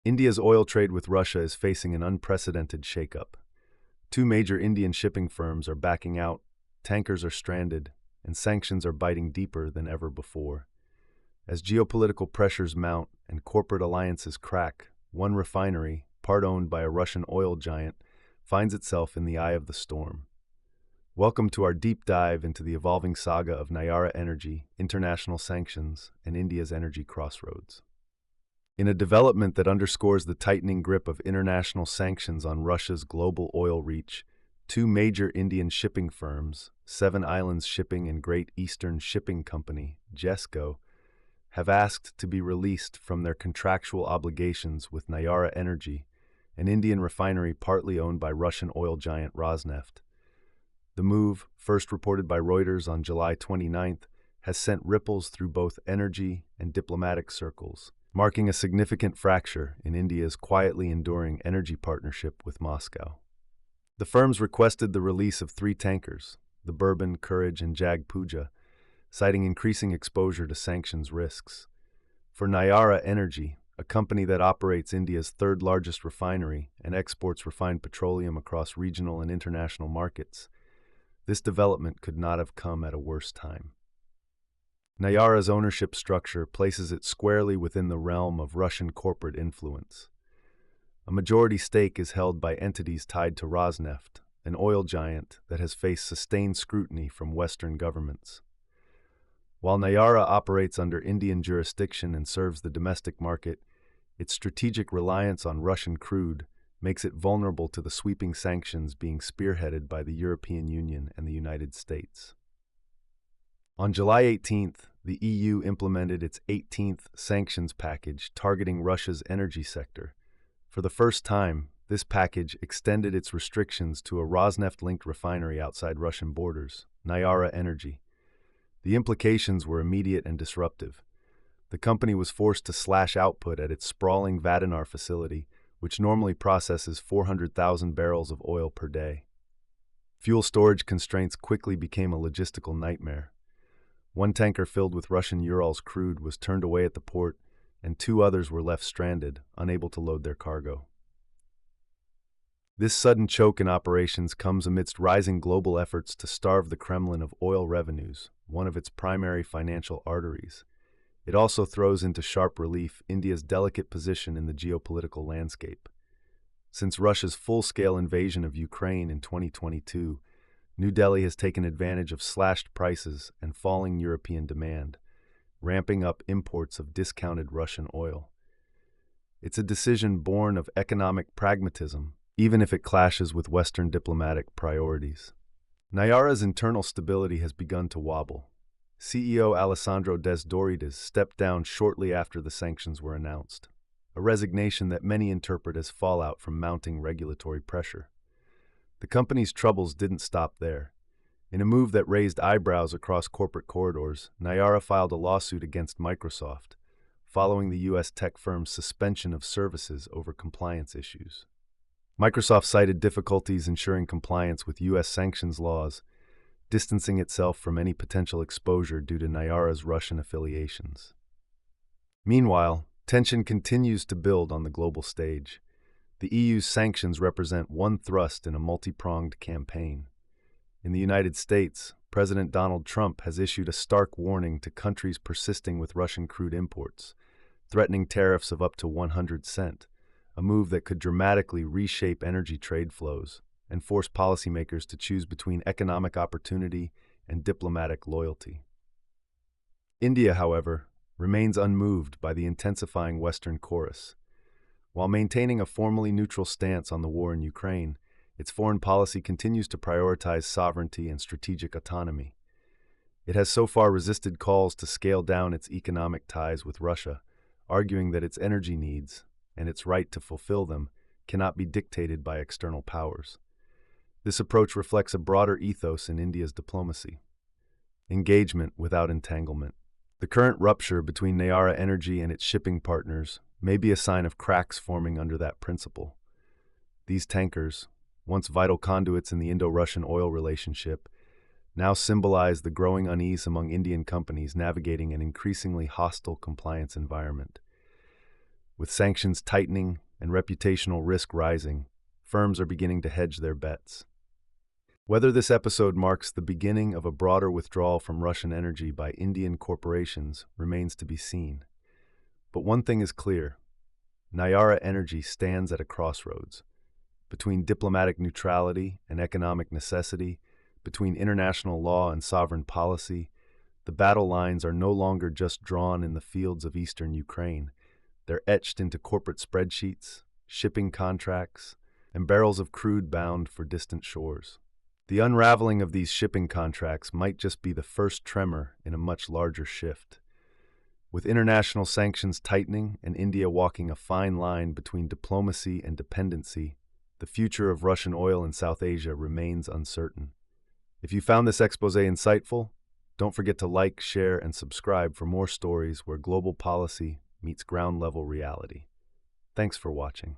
India's oil trade with Russia is facing an unprecedented shakeup. Two major Indian shipping firms are backing out, tankers are stranded, and sanctions are biting deeper than ever before. As geopolitical pressures mount and corporate alliances crack, one refinery, part owned by a Russian oil giant, finds itself in the eye of the storm. Welcome to our deep dive into the evolving saga of Nayara Energy, international sanctions, and India's energy crossroads. In a development that underscores the tightening grip of international sanctions on Russia's global oil reach, two major Indian shipping firms, Seven Islands Shipping and Great Eastern Shipping Company, GESCO, have asked to be released from their contractual obligations with Nayara Energy, an Indian refinery partly owned by Russian oil giant Rosneft. The move, first reported by Reuters on July 29th, has sent ripples through both energy and diplomatic circles, marking a significant fracture in India's quietly enduring energy partnership with Moscow. The firms requested the release of three tankers, the Bourbon, Courage, and Jag Puja, citing increasing exposure to sanctions risks. For Nayara Energy, a company that operates India's third-largest refinery and exports refined petroleum across regional and international markets, this development could not have come at a worse time. Nayara's ownership structure places it squarely within the realm of Russian corporate influence. A majority stake is held by entities tied to Rosneft, an oil giant that has faced sustained scrutiny from Western governments. While Nayara operates under Indian jurisdiction and serves the domestic market, its strategic reliance on Russian crude makes it vulnerable to the sweeping sanctions being spearheaded by the European Union and the United States. On July 18th, the EU implemented its 18th sanctions package targeting Russia's energy sector. For the first time, this package extended its restrictions to a Rosneft-linked refinery outside Russian borders, Nayara Energy. The implications were immediate and disruptive. The company was forced to slash output at its sprawling Vadinar facility, which normally processes 400,000 barrels of oil per day. Fuel storage constraints quickly became a logistical nightmare. One tanker filled with Russian Urals crude was turned away at the port, and two others were left stranded, unable to load their cargo. This sudden choke in operations comes amidst rising global efforts to starve the Kremlin of oil revenues, one of its primary financial arteries. It also throws into sharp relief India's delicate position in the geopolitical landscape. Since Russia's full-scale invasion of Ukraine in 2022, New Delhi has taken advantage of slashed prices and falling European demand, ramping up imports of discounted Russian oil. It's a decision born of economic pragmatism, even if it clashes with Western diplomatic priorities. Nayara's internal stability has begun to wobble. CEO Alessandro Desdorides stepped down shortly after the sanctions were announced, a resignation that many interpret as fallout from mounting regulatory pressure. The company's troubles didn't stop there. In a move that raised eyebrows across corporate corridors, Nayara filed a lawsuit against Microsoft, following the U.S. tech firm's suspension of services over compliance issues. Microsoft cited difficulties ensuring compliance with U.S. sanctions laws, distancing itself from any potential exposure due to Nayara's Russian affiliations. Meanwhile, tension continues to build on the global stage. The EU's sanctions represent one thrust in a multi-pronged campaign. In the United States, President Donald Trump has issued a stark warning to countries persisting with Russian crude imports, threatening tariffs of up to 100%, a move that could dramatically reshape energy trade flows and force policymakers to choose between economic opportunity and diplomatic loyalty. India, however, remains unmoved by the intensifying Western chorus. While maintaining a formally neutral stance on the war in Ukraine, its foreign policy continues to prioritize sovereignty and strategic autonomy. It has so far resisted calls to scale down its economic ties with Russia, arguing that its energy needs, and its right to fulfill them, cannot be dictated by external powers. This approach reflects a broader ethos in India's diplomacy: engagement without entanglement. The current rupture between Nayara Energy and its shipping partners may be a sign of cracks forming under that principle. These tankers, once vital conduits in the Indo-Russian oil relationship, now symbolize the growing unease among Indian companies navigating an increasingly hostile compliance environment. With sanctions tightening and reputational risk rising, firms are beginning to hedge their bets. Whether this episode marks the beginning of a broader withdrawal from Russian energy by Indian corporations remains to be seen. But one thing is clear: Nayara Energy stands at a crossroads. Between diplomatic neutrality and economic necessity, between international law and sovereign policy, the battle lines are no longer just drawn in the fields of eastern Ukraine. They're etched into corporate spreadsheets, shipping contracts, and barrels of crude bound for distant shores. The unraveling of these shipping contracts might just be the first tremor in a much larger shift. With international sanctions tightening and India walking a fine line between diplomacy and dependency, the future of Russian oil in South Asia remains uncertain. If you found this expose insightful, don't forget to like, share, and subscribe for more stories where global policy meets ground-level reality. Thanks for watching.